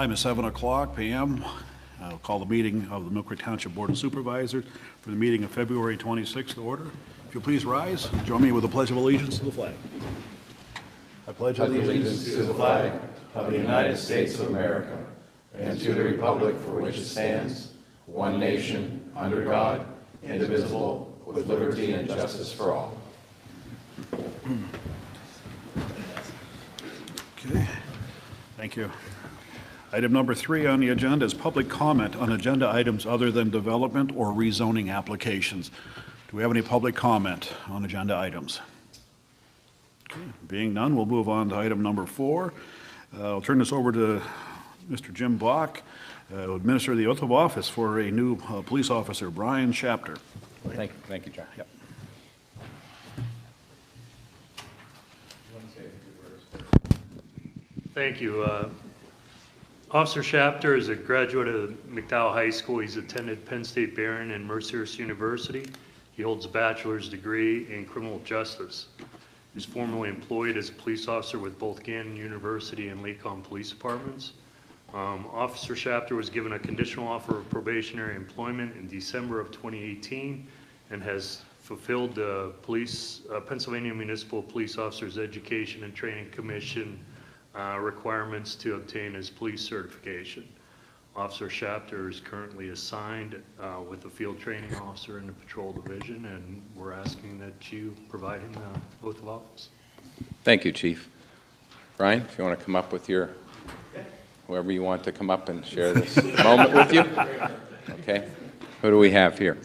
Time is 7:00 p.m. I'll call the meeting of the Millcreek Township Board of Supervisors for the meeting of February 26th to order. If you'll please rise, join me with a pledge of allegiance to the flag. I pledge allegiance to the flag of the United States of America and to the republic for which it stands, one nation, under God, indivisible, with liberty and justice for all. Okay, thank you. Item number 3 on the agenda is public comment on agenda items other than development or rezoning applications. Do we have any public comment on agenda items? Okay, being none, we'll move on to item number 4. I'll turn this over to Mr. Jim Bach, administer the oath of office for a new police officer, Brian Shapter. Thank you, John. Yep. Thank you. Officer Shapter is a graduate of McDowell High School. He's attended Penn State Barron and Mercyhurst University. He holds a bachelor's degree in criminal justice. He's formerly employed as a police officer with both Gannon University and Lacon Police Departments. Officer Shapter was given a conditional offer of probationary employment in December of 2018 and has fulfilled the Pennsylvania Municipal Police Officers Education and Training Commission requirements to obtain his police certification. Officer Shapter is currently assigned with the field training officer in the patrol division, and we're asking that you provide him the oath of office. Thank you, Chief. Brian, if you want to come up with whoever you want to come up and share this moment with you. Okay. Who do we have here?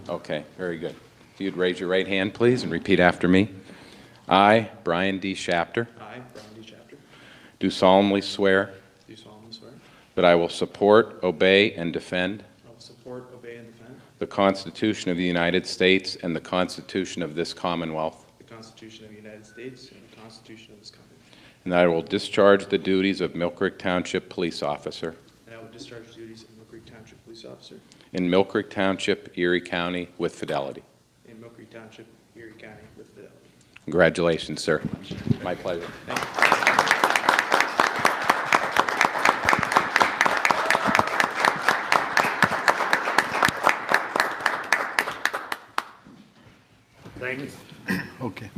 Okay, very good. If you'd raise your right hand, please, and repeat after me. I, Brian D. Shapter. I, Brian D. Shapter. Do solemnly swear. That I will support, obey, and defend. I will support, obey, and defend. The Constitution of the United States and the Constitution of this Commonwealth. The Constitution of the United States and the Constitution of this Commonwealth. And that I will discharge the duties of Millcreek Township Police Officer. And I will discharge the duties of Millcreek Township Police Officer. In Millcreek Township, Erie County, with fidelity. In Millcreek Township, Erie County, with fidelity. Congratulations, sir. My pleasure. Thank you. Thank you. Okay.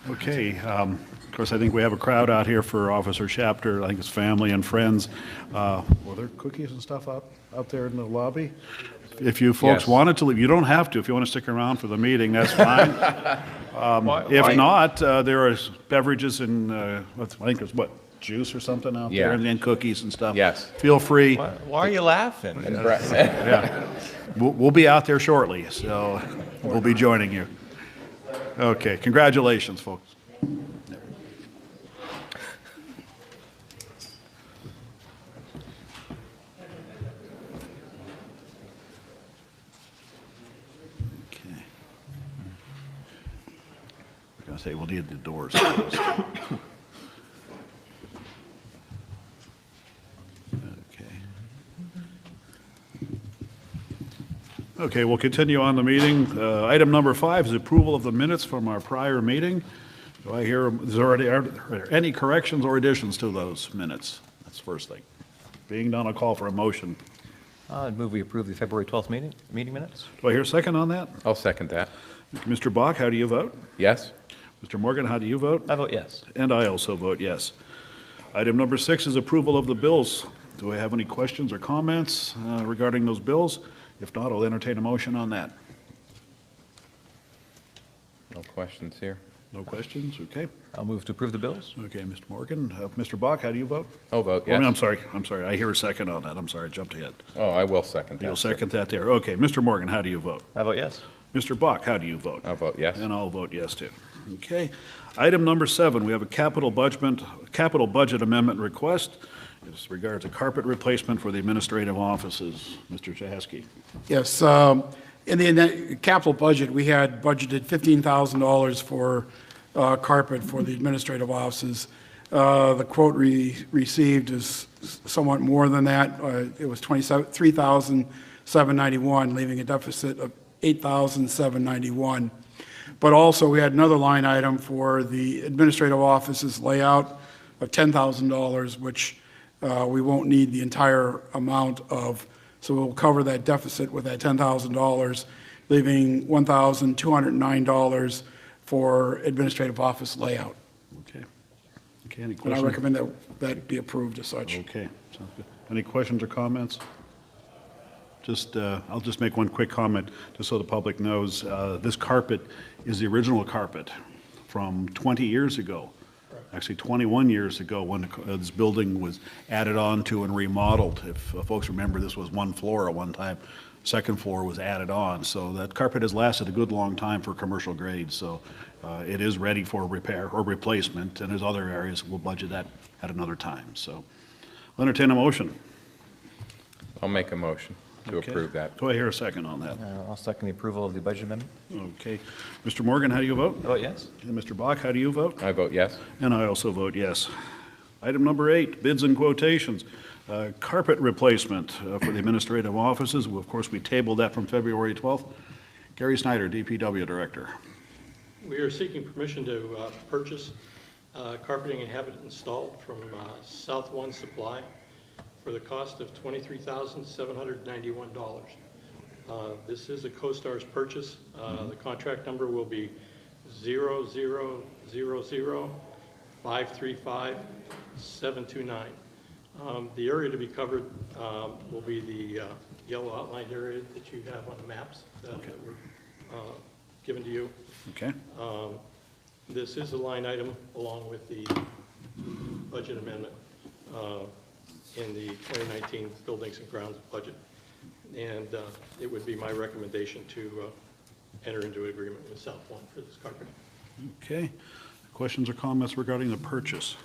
Okay. Of course, I think we have a crowd out here for Officer Shapter. I think his family and friends. Were there cookies and stuff out there in the lobby? If you folks Yes. wanted to leave, you don't have to. If you want to stick around for the meeting, that's fine. If not, there are beverages and I think there's juice or something out there, Yeah. and cookies and stuff. Yes. Feel free. Why are you laughing? Yeah. We'll be out there shortly, so we'll be joining you. Okay, congratulations, folks. Okay. I was going to say, we'll need the doors closed. Okay, we'll continue on the meeting. Item number 5 is approval of the minutes from our prior meeting. Do I hear, are there any corrections or additions to those minutes? That's the first thing. Being done, I'll call for a motion. I'd move we approve the February 12th meeting minutes. Do I hear a second on that? I'll second that. Mr. Bach, how do you vote? Yes? Mr. Morgan, how do you vote? I vote yes. And I also vote yes. Item number 6 is approval of the bills. Do I have any questions or comments regarding those bills? If not, I'll entertain a motion on that. No questions here? No questions? Okay. I'll move to approve the bills. Okay, Mr. Morgan. Mr. Bach, how do you vote? I'll vote Oh, yes. I'm sorry. I hear a second on that. I'm sorry, I jumped ahead. Oh, I will second that. You'll sir. second that there. Okay, Mr. Morgan, how do you vote? I vote yes. Mr. Bach, how do you vote? I'll vote yes. And I'll vote yes, too. Okay. Item number 7, we have a capital budget amendment request. It's regards to carpet replacement for the administrative offices. Mr. Chahaski. Yes, in the capital budget, we had budgeted $15,000 for carpet for the administrative offices. The quote received is somewhat more than that. It was $3,791, leaving a deficit of $8,791. But also, we had another line item for the administrative office's layout of $10,000, which we won't need the entire amount so we'll cover that deficit with that $10,000, leaving $1,209 for administrative office layout. Okay. Okay, any And I questions? recommend that be approved as such. Okay, sounds good. Any questions or comments? I'll just make one quick comment, just so the public knows. This carpet is the original carpet from 20 years ago. Actually, 21 years ago, when this building was added on to and remodeled. If folks remember, this was one floor at one time. Second floor was added on. So that carpet has lasted a good long time for commercial grades. So it is ready for repair or replacement, and there's other areas we'll budget that at another time. So I'll entertain a motion. I'll make a motion to Okay. approve that. Do I hear a second on that? I'll second the approval of the budget amendment. Okay. Mr. Morgan, how do you vote? Vote yes. And Mr. Bach, how do you vote? I vote yes. And I also vote yes. Item number 8, bids and quotations. Carpet replacement for the administrative offices. Of course, we tabled that from February 12th. Gary Snyder, DPW Director. We are seeking permission to purchase carpeting and have it installed from South One Supply for the cost of $23,791. This is a CoStar's purchase. The contract number will be 000535729. The area to be covered will be the yellow outlined area that you have on the maps that were given to you. Okay. This is a line item along with the budget amendment in the 2019 Buildings and Grounds budget. And it would be my recommendation to enter into an agreement with South One for this carpeting. Okay. Questions or comments regarding the purchase?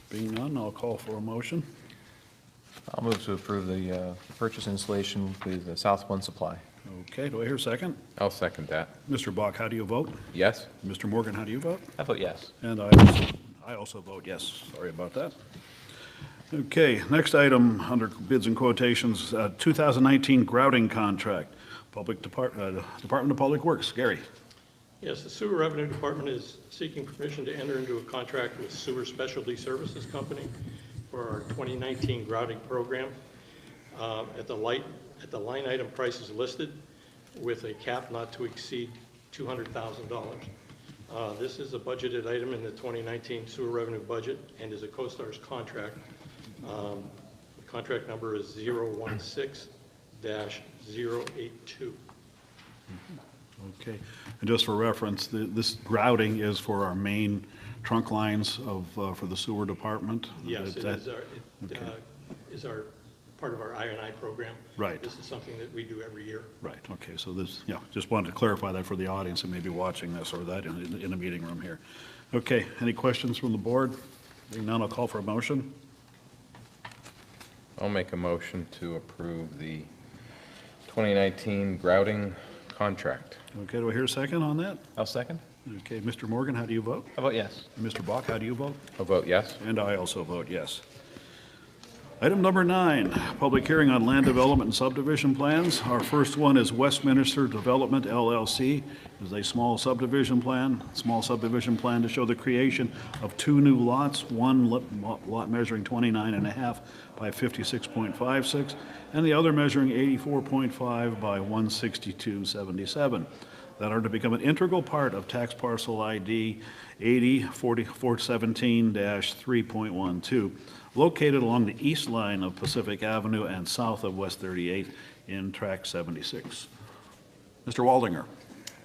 Being none, I'll call for a motion. I'll move to approve the purchase installation with the South One Supply. Okay, do I hear a second? I'll second that. Mr. Bach, how do you vote? Yes? Mr. Morgan, how do you vote? I vote yes. And I also vote yes. Sorry about that. Okay, next item under bids and quotations, 2019 grouting contract, Department of Public Works. Gary. Yes, the Sewer Revenue Department is seeking permission to enter into a contract with Sewer Specialty Services Company for our 2019 grouting program. At the line item prices listed with a cap not to exceed $200,000. This is a budgeted item in the 2019 sewer revenue budget and is a CoStar's contract. The contract number is 016-082. Okay, and just for reference, this grouting is for our main trunk lines for the sewer department? Yes, it That- is our part of our I&I program. Right. This is something that we do every year. Right, okay, so this, yeah, just wanted to clarify that for the audience who may be watching this or that in the meeting room here. Okay, any questions from the board? Being none, I'll call for a motion. I'll make a motion to approve the 2019 grouting contract. Okay, do I hear a second on that? I'll second. Okay, Mr. Morgan, how do you vote? I vote yes. Mr. Bach, how do you vote? I'll vote yes. And I also vote yes. Item number 9, public hearing on land development and subdivision plans. Our first one is Westminster Development LLC. It is a small subdivision plan to show the creation of 2 new lots, one lot measuring 29.5 by 56.56, and the other measuring 84.5 by 162.77, that are to become an integral part of tax parcel ID 80-417-3.12, located along the east line of Pacific Avenue and south of West 38 in Tract 76. Mr. Waldinger.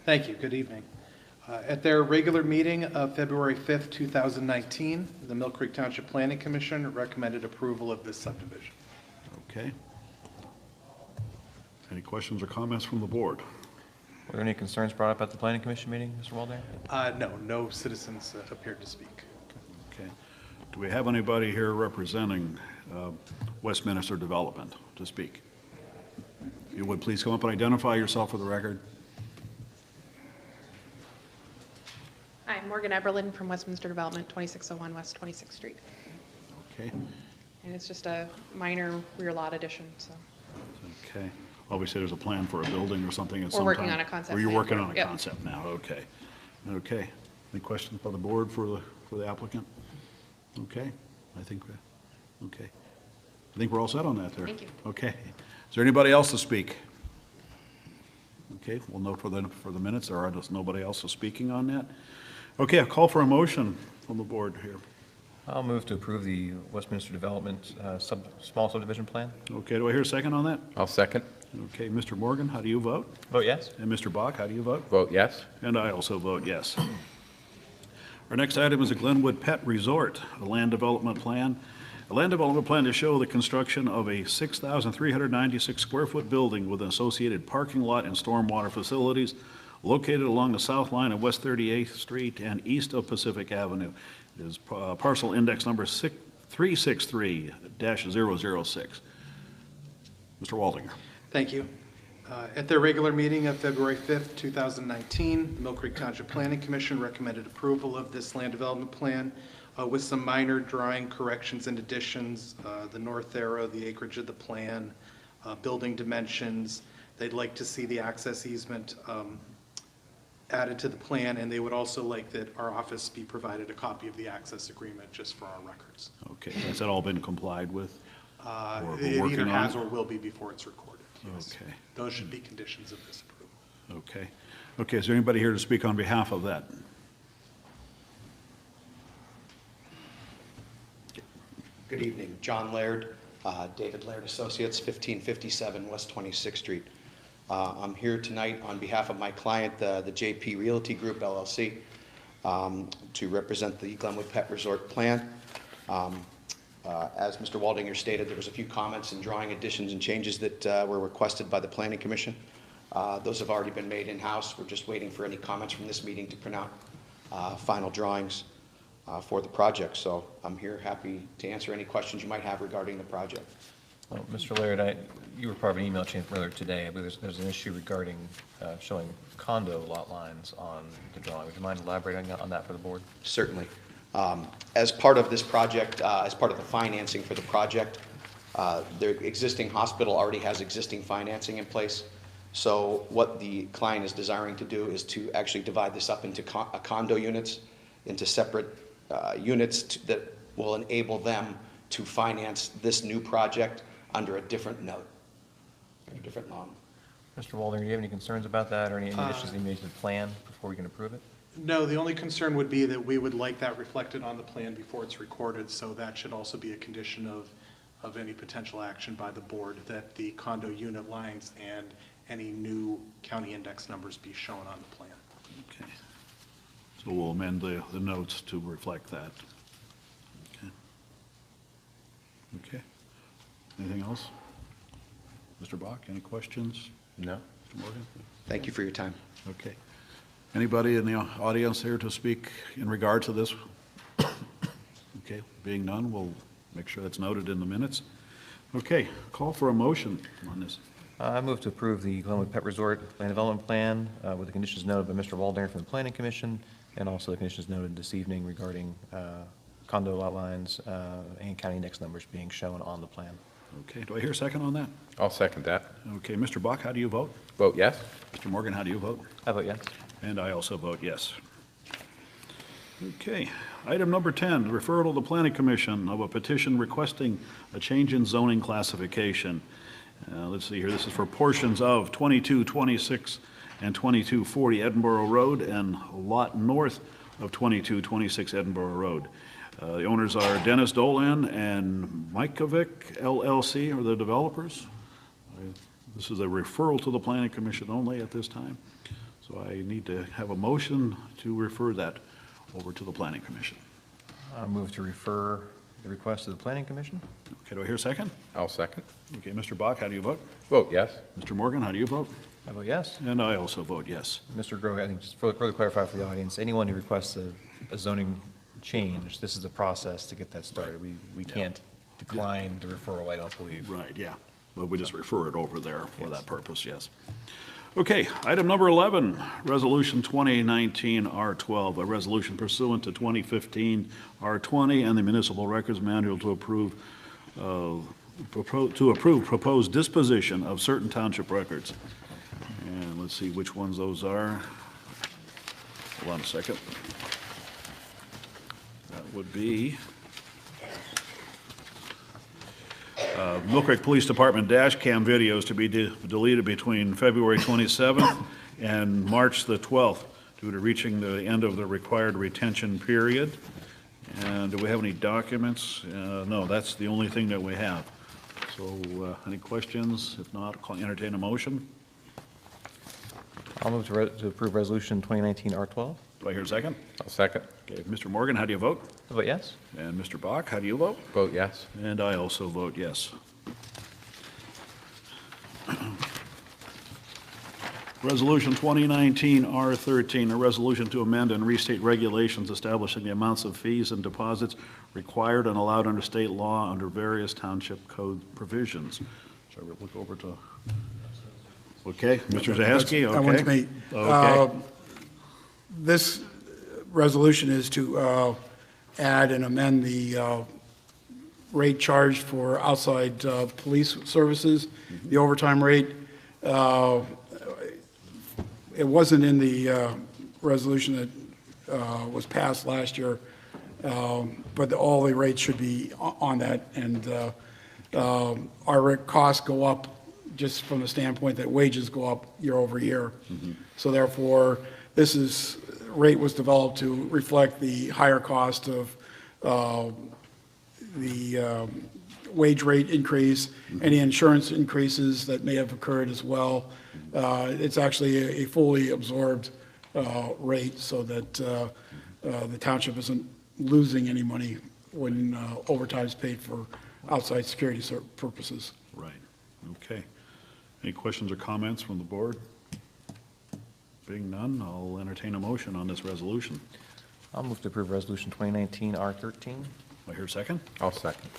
Thank you. Good evening. At their regular meeting of February 5th, 2019, the Millcreek Township Planning Commission recommended approval of this subdivision. Okay. Any questions or comments from the board? Were there any concerns brought up at the planning commission meeting, Mr. Walder? No citizens appeared to speak. Okay. Do we have anybody here representing Westminster Development to speak? If you would please come up and identify yourself for the record. Hi, Morgan Eberlin from Westminster Development, 2601 West 26th Street. Okay. And it's just a minor rear lot addition, so. Okay. Obviously, there's a plan for a building or something at some We're working time. on a concept Or you're plan working for on it, a yep. concept now, okay. Okay. Any questions by the board for the applicant? Okay. I think Okay. I think we're all set on that there. Thank you. Okay. Is there anybody else to speak? Okay, we'll note for the minutes, there are just nobody else speaking on that. Okay, I'll call for a motion from the board here. I'll move to approve the Westminster Development small subdivision plan. Okay, do I hear a second on that? I'll second. Okay, Mr. Morgan, how do you vote? Vote yes? And Mr. Bach, how do you vote? Vote yes. And I also vote yes. Our next item is a Glenwood Pet Resort, a land development plan. A land development plan to show the construction of a 6,396 square foot building with an associated parking lot and stormwater facilities located along the south line of West 38th Street and east of Pacific Avenue. It is parcel index number 363-006. Mr. Waldinger. Thank you. At their regular meeting of February 5th, 2019, the Millcreek Township Planning Commission recommended approval of this land development plan with some minor drawing corrections and additions, the north arrow, the acreage of the plan, building dimensions. They'd like to see the access easement added to the plan, and they would also like that our office be provided a copy of the access agreement just for our records. Okay, has that all been complied with? Or we're It working either on has it? or will be before it's recorded. Yes. Okay. Those should be conditions of this approval. Okay. Okay, is there anybody here to speak on behalf of that? Good evening. John Laird, David Laird Associates, 1557 West 26th Street. I'm here tonight on behalf of my client, the JP Realty Group LLC, to represent the Glenwood Pet Resort plan. As Mr. Waldinger stated, there was a few comments and drawing additions and changes that were requested by the Planning Commission. Those have already been made in-house. We're just waiting for any comments from this meeting to print out final drawings for the project. So I'm here happy to answer any questions you might have regarding the project. Well, Mr. Laird, you were part of an email chain earlier today. I believe there's an issue regarding showing condo lot lines on the drawing. Would you mind elaborating on that for the board? Certainly. As part of this project, as part of the financing for the project, the existing hospital already has existing financing in place. So what the client is desiring to do is to actually divide this up into condo units, into separate units that will enable them to finance this new project under a different note, a different loan. Mr. Waldinger, do you have any concerns about that or any additions you made to the plan before we can approve it? No, the only concern would be that we would like that reflected on the plan before it's recorded, so that should also be a condition of any potential action by the board, that the condo unit lines and any new county index numbers be shown on the plan. Okay. So we'll amend the notes to reflect that. Okay. Okay. Anything else? Mr. Bach, any questions? No. Mr. Morgan? Thank you for your time. Okay. Anybody in the audience here to speak in regard to this? Okay, being none, we'll make sure that's noted in the minutes. Okay, call for a motion on this. I move to approve the Glenwood Pet Resort Land Development Plan with the conditions noted by Mr. Waldinger from the Planning Commission, and also the conditions noted this evening regarding condo lot lines and county index numbers being shown on the plan. Okay, do I hear a second on that? I'll second that. Okay, Mr. Bach, how do you vote? Vote yes. Mr. Morgan, how do you vote? I vote yes. And I also vote yes. Okay, item number 10, referral to the Planning Commission of a petition requesting a change in zoning classification. Let's see here, this is for portions of 2226 and 2240 Edinburgh Road and lot north of 2226 Edinburgh Road. The owners are Dennis Dolan and Mikovic LLC are the developers. This is a referral to the Planning Commission only at this time. So I need to have a motion to refer that over to the Planning Commission. I move to refer the request to the Planning Commission. Okay, do I hear a second? I'll second. Okay, Mr. Bach, how do you vote? Vote yes. Mr. Morgan, how do you vote? I vote yes. And I also vote yes. Mr. Grove, I think just further clarify for the audience, anyone who requests a zoning change, this is the process to get that started. We can't decline the referral, I don't believe. Right, yeah. But we just refer it over there for that purpose, yes. Okay, item number 11, Resolution 2019 R12, a resolution pursuant to 2015 R20 and the Municipal Records Manual to approve proposed disposition of certain township records. And let's see which ones those are. Hold on a second. That would be Millcreek Police Department dash cam videos to be deleted between February 27th and March the 12th due to reaching the end of the required retention period. And do we have any documents? No, that's the only thing that we have. So any questions? If not, I'll entertain a motion. I'll move to approve Resolution 2019 R12. Do I hear a second? I'll second. Okay, Mr. Morgan, how do you vote? I vote yes. And Mr. Bach, how do you vote? Vote yes. And I also vote yes. Resolution 2019 R13, a resolution to amend and restate regulations establishing the amounts of fees and deposits required and allowed under state law under various township code provisions. Shall we look over to? Okay, Mr. Zahaski, okay. That one's me. Okay. This resolution is to add and amend the rate charged for outside police services, the overtime rate. It wasn't in the resolution that was passed last year, but all the rates should be on that, and our costs go up just from the standpoint that wages go up year over year. So therefore, rate was developed to reflect the higher cost of the wage rate increase, any insurance increases that may have occurred as well. It's actually a fully absorbed rate so that the township isn't losing any money when overtime is paid for outside security purposes. Right, okay. Any questions or comments from the board? Being none, I'll entertain a motion on this resolution. I'll move to approve Resolution 2019 R13. Do I hear a second? I'll second.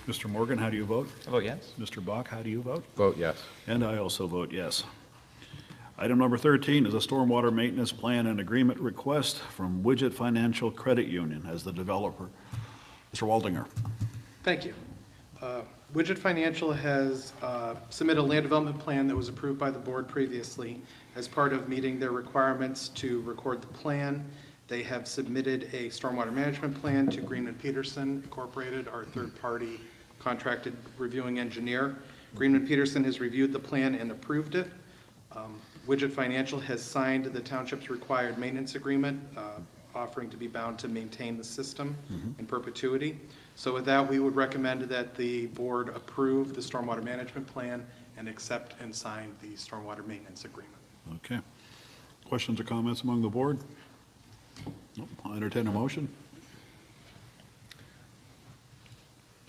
Mr. Morgan, how do you vote? I vote yes. Mr. Bach, how do you vote? Vote yes. And I also vote yes. Item number 13 is a stormwater maintenance plan and agreement request from Widget Financial Credit Union as the developer. Mr. Waldinger. Thank you. Widget Financial has submitted a land development plan that was approved by the board previously. As part of meeting their requirements to record the plan, they have submitted a stormwater management plan to Greenman Peterson Incorporated, our third-party contracted reviewing engineer. Greenman Peterson has reviewed the plan and approved it. Widget Financial has signed the township's required maintenance agreement, offering to be bound to maintain the system in perpetuity. So with that, we would recommend that the board approve the stormwater management plan and accept and sign the stormwater maintenance agreement. Okay. Questions or comments among the board? Nope. I'll entertain a motion.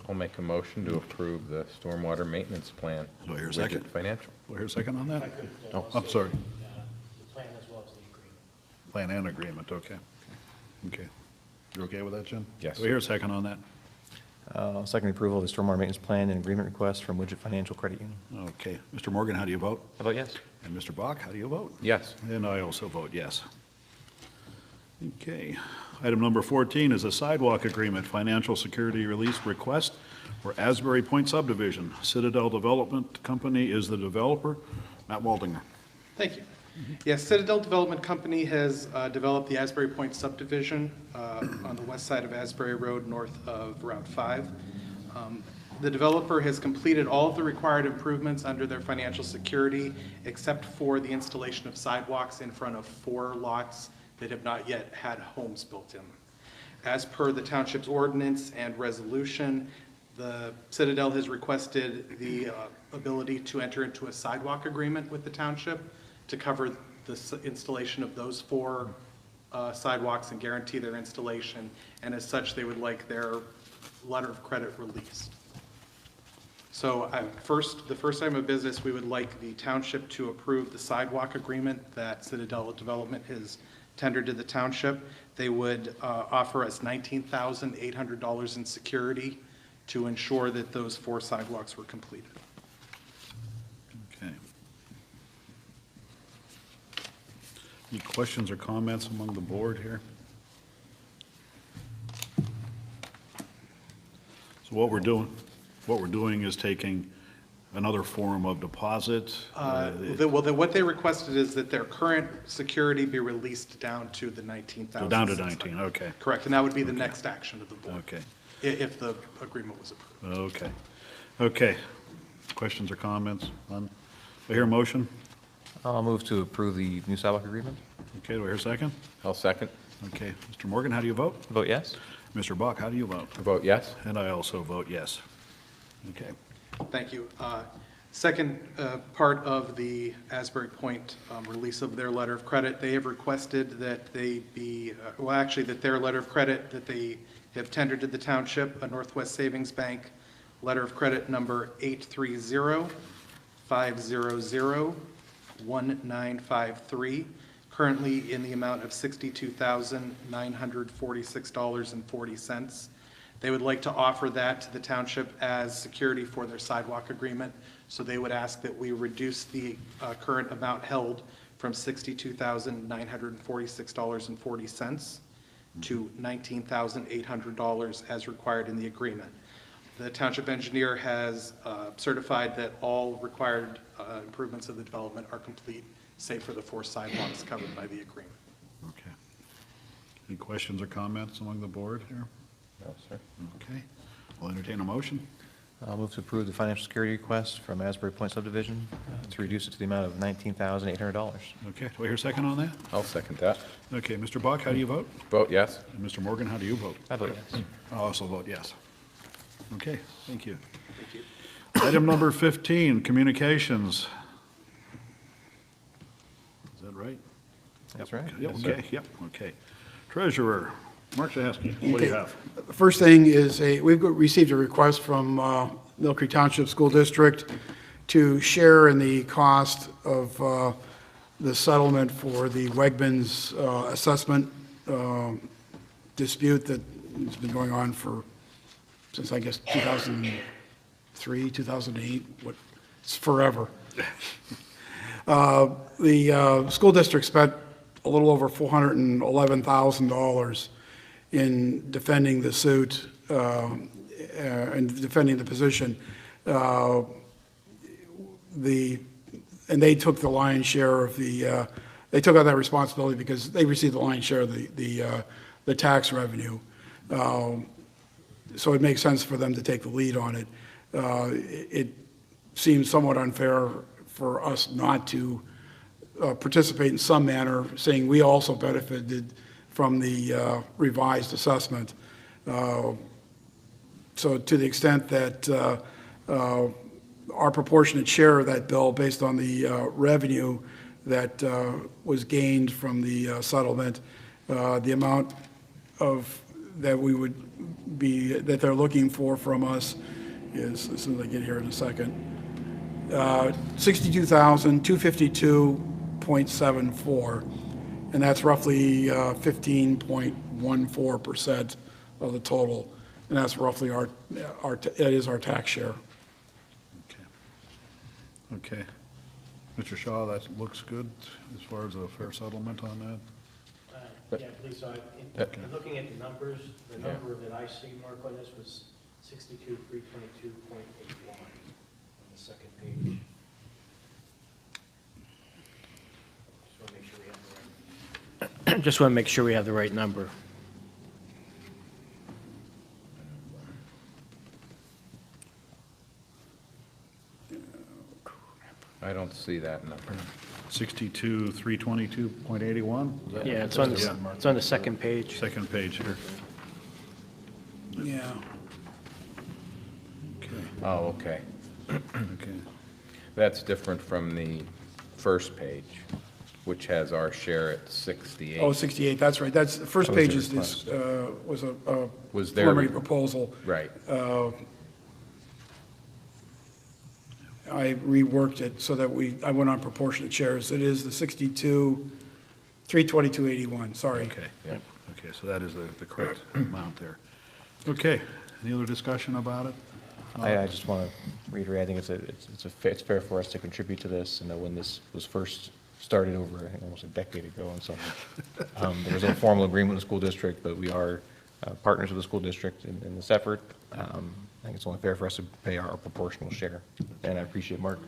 I'll make a motion to approve the stormwater maintenance plan. Do I hear a Widget second? Financial. Do I hear a second on that? Oh, I'm sorry. The plan as well as the agreement. Plan and agreement, okay. Okay. You're okay with that, Jim? Yes. Do I hear a second on that? Second approval of the stormwater maintenance plan and agreement request from Widget Financial Credit Union. Okay. Mr. Morgan, how do you vote? I vote yes. And Mr. Bach, how do you vote? yes. And I also vote yes. Okay. Item number 14 is a sidewalk agreement, financial security release request for Asbury Point subdivision. Citadel Development Company is the developer. Matt Waldinger. Thank you. Yes, Citadel Development Company has developed the Asbury Point subdivision on the west side of Asbury Road, north of Route 5. The developer has completed all of the required improvements under their financial security, except for the installation of sidewalks in front of 4 lots that have not yet had homes built in. As per the township's ordinance and resolution, the Citadel has requested the ability to enter into a sidewalk agreement with the township to cover the installation of those 4 sidewalks and guarantee their installation. And as such, they would like their letter of credit released. So the first item of business, we would like the township to approve the sidewalk agreement that Citadel Development has tendered to the township. They would offer us $19,800 in security to ensure that those 4 sidewalks were completed. Okay. Any questions or comments among the board here? So what we're doing is taking another form of deposit. What they requested is that their current security be released down to the $19,000. So down to 19, okay. Correct, and that would be the next action of the board. Okay. If the agreement was approved. Okay. Okay. Questions or comments? None? Do I hear a motion? I'll move to approve the new sidewalk agreement. Okay, do I hear a second? I'll second. Okay. Mr. Morgan, how do you vote? Vote yes. Mr. Buck, how do you vote? Vote yes. And I also vote yes. Okay. Thank you. Second part of the Asbury Point release of their letter of credit, they have requested that they be, well, actually, that their letter of credit that they have tendered to the township, a Northwest Savings Bank letter of credit number 830-500-1953, currently in the amount of $62,946.40. They would like to offer that to the township as security for their sidewalk agreement. So they would ask that we reduce the current amount held from $62,946.40 to $19,800 as required in the agreement. The township engineer has certified that all required improvements of the development are complete, save for the 4 sidewalks covered by the agreement. Okay. Any questions or comments among the board here? No, sir. Okay. I'll entertain a motion. I'll move to approve the financial security request from Asbury Point subdivision to reduce it to the amount of $19,800. Okay. Do I hear a second on that? I'll second that. Okay. Mr. Buck, how do you vote? Vote yes. And Mr. Morgan, how do you vote? I vote yes. I'll also vote yes. Okay. Thank you. Thank you. Item number 15, communications. Is that right? That's right. Yep, okay, yep, okay. Treasurer, Mark Zahaski, what do you have? The first thing is we've received a request from Millcreek Township School District to share in the cost of the settlement for the Wegmans assessment dispute that has been going on since, I guess, 2003, 2008, it's forever. The school district spent a little over $411,000 in defending the suit and defending the position. And they took the lion's share of they took on that responsibility because they received the lion's share of the tax revenue. So it makes sense for them to take the lead on it. It seems somewhat unfair for us not to participate in some manner, saying we also benefited from the revised assessment. So to the extent that our proportionate share of that bill, based on the revenue that was gained from the settlement, the amount of that we would be, that they're looking for from us is, as soon as I get here in a second, $62,252.74, and that's roughly 15.14% of the total, and that's roughly that is our tax share. Okay. Mr. Shaw, that looks good as far as a fair settlement on that? Yeah, I believe so. In looking at the numbers, the number that I see, Mark, on this was 62,322.81 on the second page. Just want to make sure we have the right number. I don't see that number. 62,322.81? Yeah, it's on the second page. Second page here. Yeah. Okay. Oh, okay. Okay. That's different from the first page, which has our share at 68. Oh, 68, that's right. That's, the first That was page your is, was a Was their preliminary proposal. Right. I reworked it so that I went on proportionate shares. It is the 322.81, sorry. Okay. Okay, so that is the correct amount there. Okay. Any other discussion about it? I just want to reiterate, I think it's fair for us to contribute to this. I know when this was first started over, I think, almost a decade ago and so there was no formal agreement with the school district, but we are partners with the school district in this effort. I think it's only fair for us to pay our proportional share. And I appreciate Mark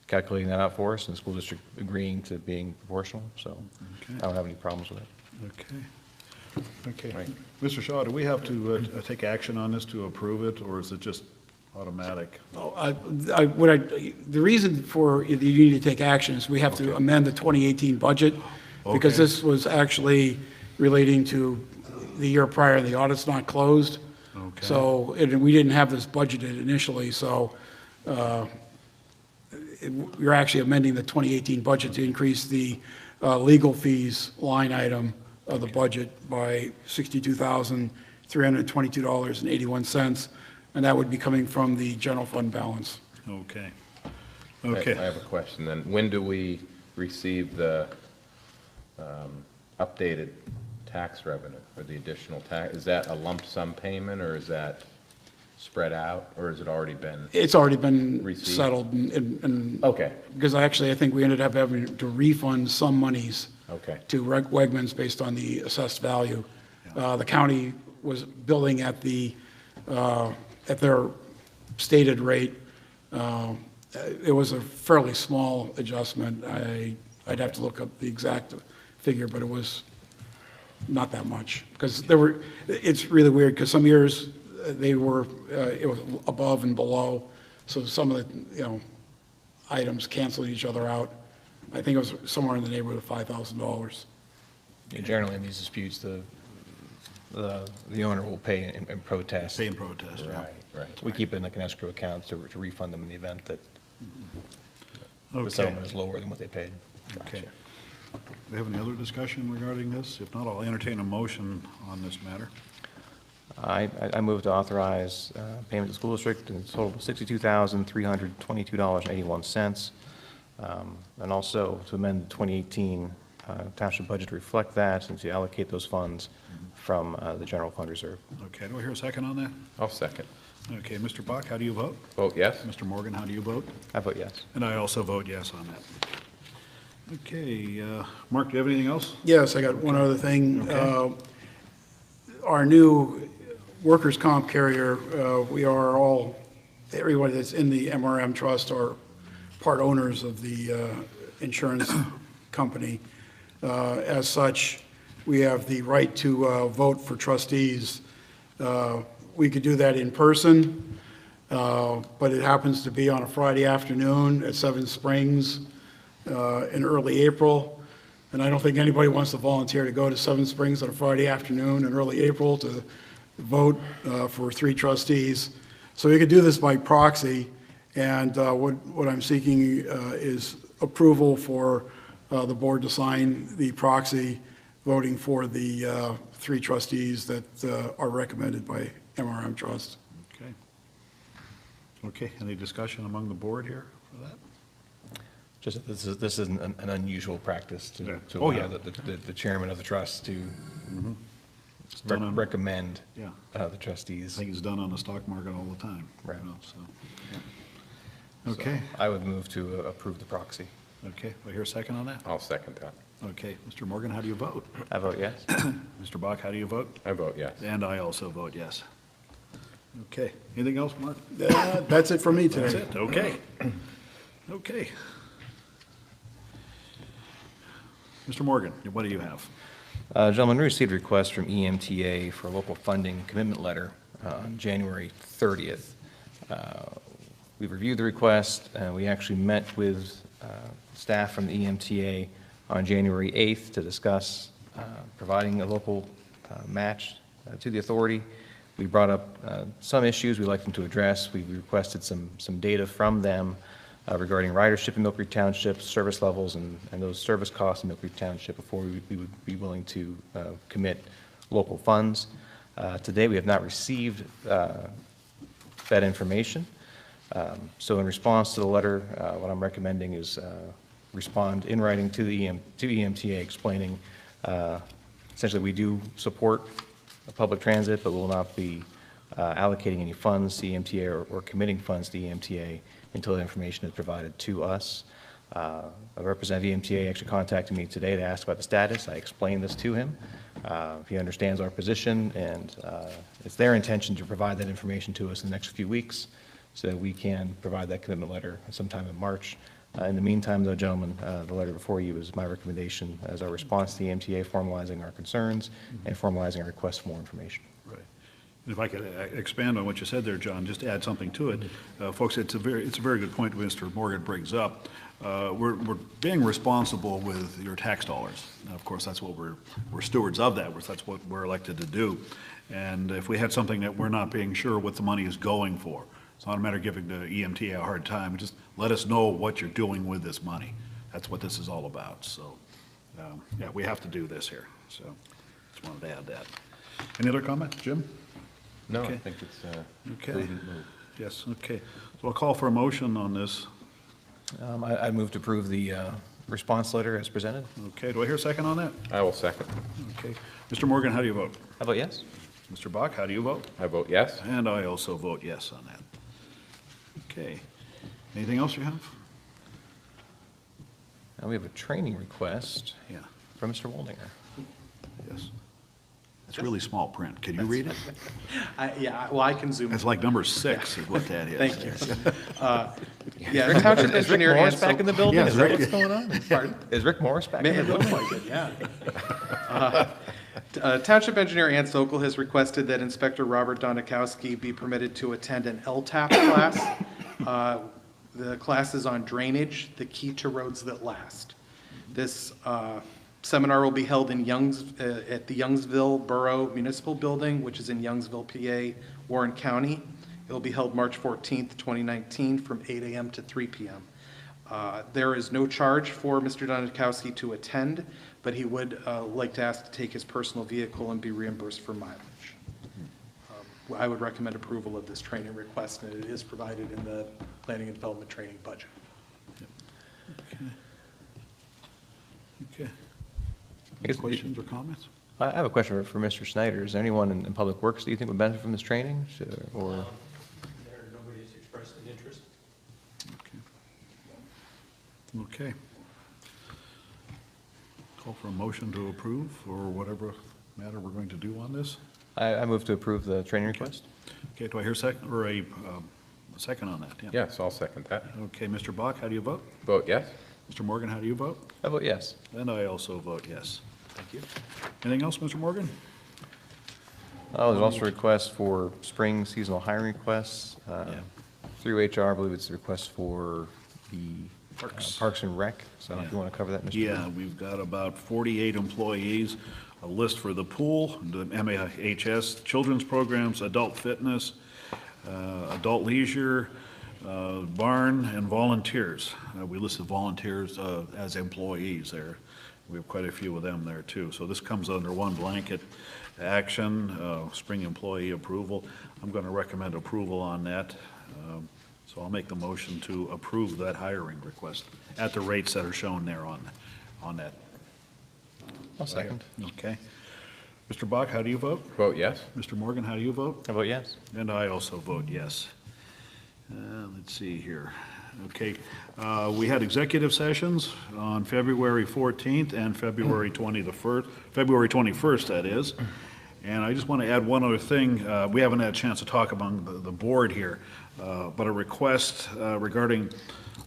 calculating that out for us and the school district agreeing to being proportional. So Okay. I don't have any problems with it. Okay. Okay. Right. Mr. Shaw, do we have to take action on this to approve it, or is it just automatic. The reason for you need to take action is we have to amend the 2018 budget, because Okay. this was actually relating to the year prior, the audit's not closed. Okay. So, and we didn't have this budgeted initially, so you're actually amending the 2018 budget to increase the legal fees line item of the budget by $62,322.81, and that would be coming from the general fund balance. Okay. I Okay. have a question then. When do we receive the updated tax revenue or the additional tax? Is that a lump sum payment, or is that spread out, or has it already been? It's already been Received. settled, and Okay, because I think we ended up having to refund some monies okay, to Wegmans based on the assessed value. The county was billing at their stated rate. It was a fairly small adjustment. I'd have to look up the exact figure, but it was not that much. Because it's really weird, because some years it was above and below, so some of the, items canceled each other out. I think it was somewhere in the neighborhood of $5,000. Yeah, generally, in these disputes, the owner will pay in protest. Pay in protest, yeah. right. We keep it in like an escrow account to refund them in the event that the Okay. settlement is lower than what they paid. Okay. Do we have any other discussion regarding this? If not, I'll entertain a motion on this matter. I move to authorize payment to the school district in a total of $62,322.81, and also to amend the 2018 township budget to reflect that and to allocate those funds from the general fund reserve. Okay, do I hear a second on that? I'll second. Okay, Mr. Bach, how do you vote? Vote yes? Mr. Morgan, how do you vote? I vote yes. And I also vote yes on that. Okay, Mark, do you have anything else? Yes, I got one other thing. Okay. Our new workers' comp carrier, we are all, everybody that's in the MRM trust are part owners of the insurance company. As such, we have the right to vote for trustees. We could do that in person, but it happens to be on a Friday afternoon at Seven Springs in early April. And I don't think anybody wants to volunteer to go to Seven Springs on a Friday afternoon in early April to vote for 3 trustees. So we could do this by proxy, and what I'm seeking is approval for the board to sign the proxy voting for the 3 trustees that are recommended by MRM Trust. Okay. Okay, any discussion among the board here for that? Just that this is an unusual practice to Yeah. to Oh, allow yeah. the chairman of the trust to done on- recommend Yeah. the I trustees. think it's done on the stock market all the time. Right. So, yeah. Okay, So I would move to approve the proxy. okay, do I hear a second on that? I'll second that. Okay, Mr. Morgan, how do you vote? I vote yes. Mr. Bach, how do you vote? I vote yes. And I also vote yes. Okay, anything else, Mark? That's it for me today. That's it, okay. Okay. Mr. Morgan, what do you have? Gentlemen, we received a request from EMTA for a local funding commitment letter on January 30th. We reviewed the request, and we actually met with staff from the EMTA on January 8th to discuss providing a local match to the authority. We brought up some issues we'd like them to address. We requested some data from them regarding ridership in Millcreek Township, service levels, and those service costs in Millcreek Township before we would be willing to commit local funds. Today, we have not received that information. So in response to the letter, what I'm recommending is respond in writing to the EMTA explaining essentially we do support public transit, but will not be allocating any funds to EMTA or committing funds to EMTA until the information is provided to us. A representative of EMTA actually contacted me today to ask about the status. I explained this to him. He understands our position, and it's their intention to provide that information to us in the next few weeks so that we can provide that commitment letter sometime in March. In the meantime, though, gentlemen, the letter before you is my recommendation as our response to the EMTA, formalizing our concerns and formalizing our request for more information. Right. If I could expand on what you said there, John, just to add something to it. Folks, it's a very good point Mr. Morgan brings up. We're being responsible with your tax dollars. Now, of course, that's what we're stewards of that. That's what we're elected to do. And if we had something that we're not being sure what the money is going for, it's not a matter of giving the EMT a hard time. Just let us know what you're doing with this money. That's what this is all about. So, yeah, we have to do this here. So, just wanted to add that. Any other comment, Jim? No, Okay. I think it's a Okay. prudent move. Yes, okay. So I'll call for a motion on this. I move to approve the response letter as presented. Okay, do I hear a second on that? I will second. Okay. Mr. Morgan, how do you vote? How about yes? Mr. Bach, how do you vote? I vote yes. And I also vote yes on that. Okay. Anything else you have? Now we have a training request Yeah, from Mr. Waldinger. yes. It's really small print. Can you read it? Yeah, well, I can zoom. It's like number 6 is what that is. Thank you. Yeah, Township Is Rick Engineer Morris and back in the building? Yeah, Is that Rick- what's going on? Pardon? Is Rick Morris back in the It building? looks like it, yeah. Township Engineer Ann Sokol has requested that Inspector Robert Donakowski be permitted to attend an LTAP class. The class is on drainage, the key to roads that last. This seminar will be held in at the Youngsville Borough Municipal Building, which is in Youngsville, PA, Warren County. It will be held March 14th, 2019, from 8 a.m. to 3 p.m. There is no charge for Mr. Donakowski to attend, but he would like to ask to take his personal vehicle and be reimbursed for mileage. I would recommend approval of this training request, and it is provided in the Planning and Development Training budget. Okay. I guess- Questions or comments? I have a question for Mr. Snyder. Is there anyone in Public Works that you think would benefit from this training? Or, Nobody's expressed an interest. Okay. Call for a motion to approve or whatever matter we're going to do on this. I move to approve the training request. Okay, do I hear a second on that? Yeah. Yes, I'll second that. Okay, Mr. Bach, how do you vote? Vote yes. Mr. Morgan, how do you vote? I vote yes. And I also vote yes. Thank you. Anything else, Mr. Morgan? There's also a request for spring seasonal hiring requests. Through HR, I believe it's a request for the Parks and Rec. So if you want to cover that, Mr. Yeah, Morgan. we've got about 48 employees, a list for the pool, the MAHS, children's programs, adult fitness, adult leisure, barn, and volunteers. We listed volunteers as employees there. We have quite a few of them there, too. So this comes under one blanket action, spring employee approval. I'm going to recommend approval on that. So I'll make the motion to approve that hiring request at the rates that are shown there on that. I'll second. Okay. Mr. Bach, how do you vote? Vote yes. Mr. Morgan, how do you vote? I vote yes. And I also vote yes. Let's see here. Okay, we had executive sessions on February 14th and February 21st, that is. And I just want to add one other thing. We haven't had a chance to talk among the board here, but a request regarding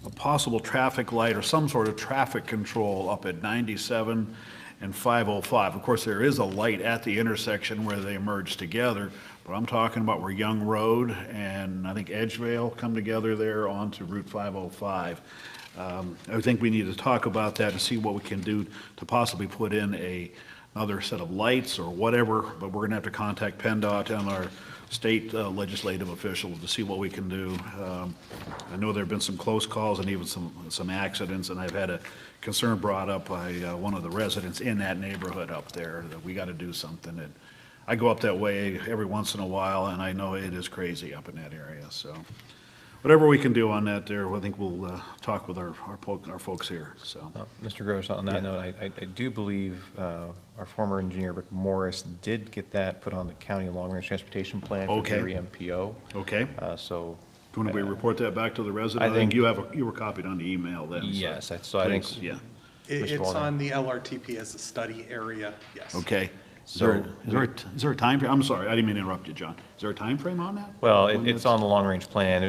a possible traffic light or some sort of traffic control up at 97 and 505. Of course, there is a light at the intersection where they merge together, but I'm talking about where Young Road and I think Edgevale come together there onto Route 505. I think we need to talk about that and see what we can do to possibly put in another set of lights or whatever, but we're going to have to contact PennDOT and our state legislative officials to see what we can do. I know there have been some close calls and even some accidents, and I've had a concern brought up by one of the residents in that neighborhood up there that we got to do something. And I go up that way every once in a while, and I know it is crazy up in that area. So whatever we can do on that there, I think we'll talk with our folks here. So, Mr. Gross, on that note, I do believe our former engineer, Rick Morris, did get that put on the county long-range transportation plan for Okay. the MPO. okay. So, Do we report that back to the resident? I think- you were copied on the email then. so yes, so I think, please, yeah. It's Mr. Walden. on the LRTP as a study area, yes. Okay. So- Is there a time frame? I'm sorry, I didn't mean to interrupt you, John. Is there a time frame on that? well, When it's that's- on the long-range plan.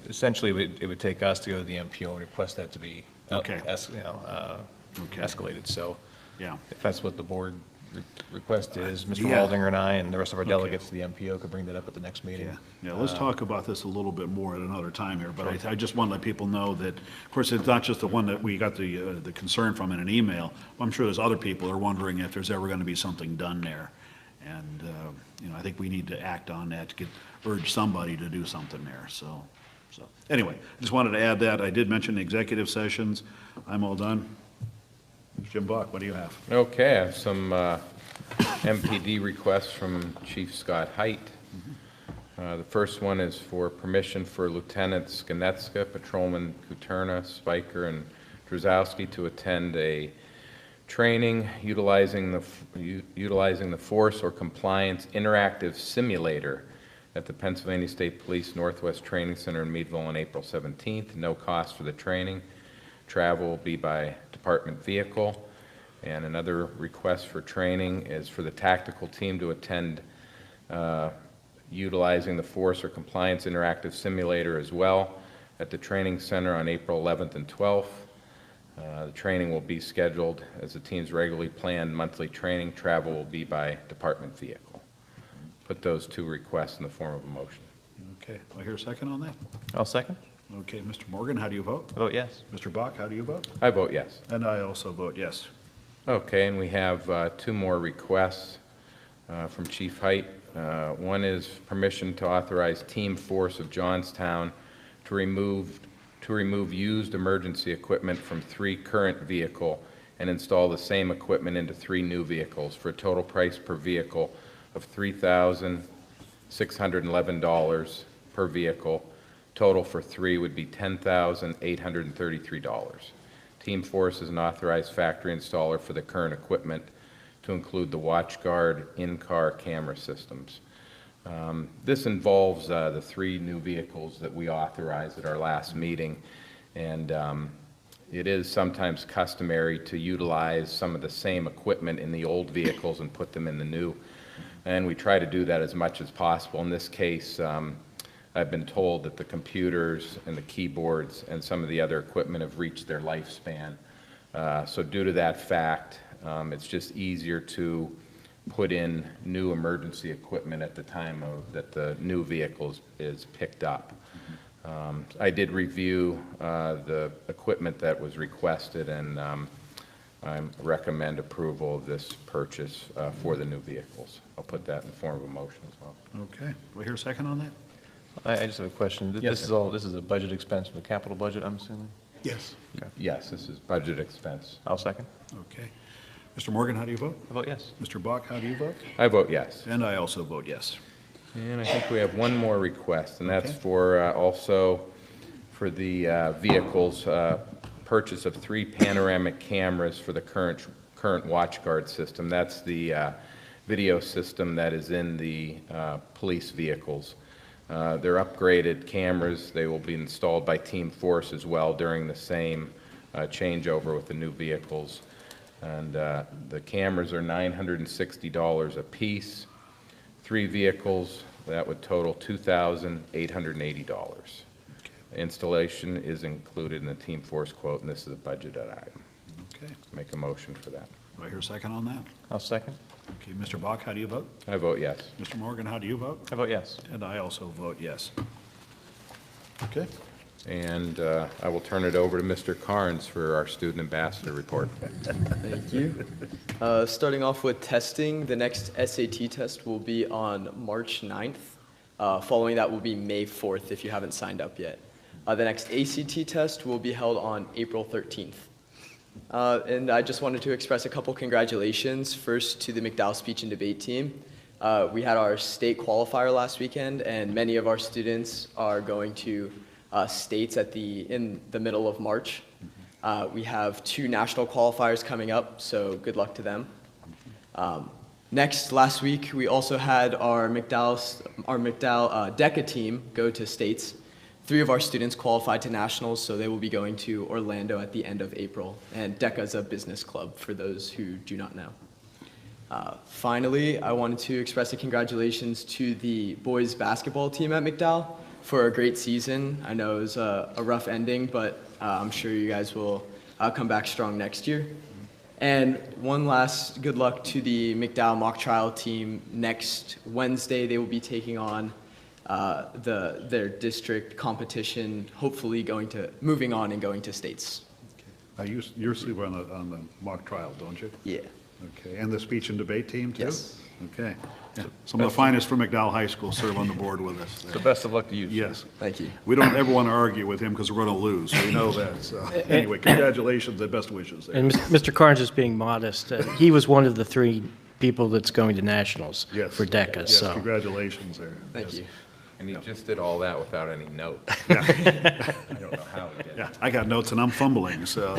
Essentially, it would take us to go to the MPO and request that to be Okay. escalated. So Yeah. if that's what the board Request is Mr. Yeah. Waldinger and I and the rest of our Okay. delegates to the MPO could bring that up at the next meeting. Yeah, let's talk about this a little bit more at another time here, but I just want to let people know that, of course, it's not just the one that we got the concern from in an email. I'm sure there's other people who are wondering if there's ever going to be something done there. And, I think we need to act on that to urge somebody to do something there, so. Anyway, just wanted to add that. I did mention the executive sessions. I'm all done. Jim Buck, what do you have? Okay, I have some MPD requests from Chief Scott Height. The first one is for permission for Lieutenant Skanetska, Patrolman Kuterna, Spiker, and Drozowski to attend a training utilizing the Force or Compliance Interactive Simulator at the Pennsylvania State Police Northwest Training Center in Meadville on April 17th. No cost for the training. Travel will be by department vehicle. And another request for training is for the tactical team to attend utilizing the Force or Compliance Interactive Simulator as well at the training center on April 11th and 12th. The training will be scheduled as the team's regularly planned monthly training. Travel will be by department vehicle. Put those two requests in the form of a motion. Okay, do I hear a second on that? I'll second. Okay, Mr. Morgan, how do you vote? Vote yes. Mr. Bach, how do you vote? I vote yes. And I also vote yes. Okay, and we have two more requests from Chief Height. One is permission to authorize Team Force of Johnstown to remove used emergency equipment from 3 current vehicle and install the same equipment into 3 new vehicles for a total price per vehicle of $3,611 per vehicle. Total for 3 would be $10,833. Team Force is an authorized factory installer for the current equipment to include the WatchGuard in-car camera systems. This involves the 3 new vehicles that we authorized at our last meeting, and it is sometimes customary to utilize some of the same equipment in the old vehicles and put them in the new, and we try to do that as much as possible. In this case, I've been told that the computers and the keyboards and some of the other equipment have reached their lifespan. So due to that fact, it's just easier to put in new emergency equipment at the time that the new vehicle is picked up. I did review the equipment that was requested, and I recommend approval of this purchase for the new vehicles. I'll put that in the form of a motion as well. Okay, do I hear a second on that? I just have a question. Yes, This is a budget expense from the capital budget, I'm assuming? Yes. Yes, this is budget expense. I'll second. Okay. Mr. Morgan, how do you vote? I vote yes. Mr. Bach, how do you vote? I vote yes. And I also vote yes. And I think we have one more request, and that's Okay. for also for the vehicles, purchase of 3 panoramic cameras for the current WatchGuard system. That's the video system that is in the police vehicles. They're upgraded cameras. They will be installed by Team Force as well during the same changeover with the new vehicles. And the cameras are $960 a piece. 3 vehicles, that would total $2,880. Installation is included in the Team Force quote, and this is a budgeted item. Okay, Make a motion for that. do I hear a second on that? I'll second. Okay, Mr. Bach, how do you vote? I vote yes. Mr. Morgan, how do you vote? I vote yes. And I also vote yes. Okay. And I will turn it over to Mr. Carnes for our student ambassador report. Thank you. Starting off with testing, the next SAT test will be on March 9th. Following that will be May 4th if you haven't signed up yet. The next ACT test will be held on April 13th. And I just wanted to express a couple congratulations, first to the McDowell Speech and Debate team. We had our state qualifier last weekend, and many of our students are going to states in the middle of March. We have 2 national qualifiers coming up, so good luck to them. Next, last week, we also had our McDowell DECA team go to states. 3 of our students qualified to nationals, so they will be going to Orlando at the end of April. And DECA is a business club, for those who do not know. Finally, I wanted to express a congratulations to the boys basketball team at McDowell for a great season. I know it was a rough ending, but I'm sure you guys will come back strong next year. And one last good luck to the McDowell mock trial team. Next Wednesday, they will be taking on their district competition, hopefully moving on and going to states. You're super on the mock trial, don't you? Yeah. Okay, and the speech and debate team, too? Yes. Okay. Yeah. Some of the finest from McDowell High School serve on the board with us. So best of luck to you. Yes. Thank you. We don't ever want to argue with him because we're going to lose. We know that. So anyway, congratulations and best wishes there. And Mr. Carnes is being modest. He was one of the 3 people that's going to nationals Yes. for DECA, Yes, so. congratulations there. Thank you. And he just did all that without any notes. Yeah. I don't know how he did it. Yeah, I got notes and I'm fumbling, so.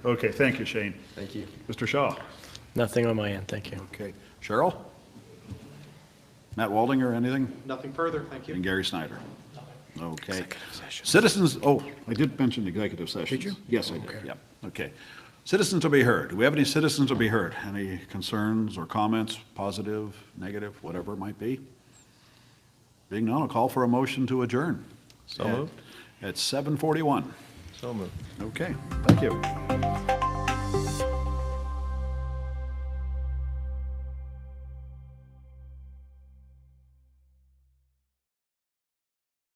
Okay, thank you, Shane. Thank you. Mr. Shaw. Nothing on my end, thank you. Okay. Cheryl? Matt Waldinger, anything? Nothing further, thank And you. Gary Snyder? Okay. Citizens, oh, I did mention executive sessions. Did you? Yes, I did, yeah. Okay. Citizens to be heard. Do we have any citizens to be heard? Any concerns or comments, positive, negative, whatever it might be? Being none, I'll call for a motion to adjourn. So moved. At 7:41. So moved. Okay, thank you.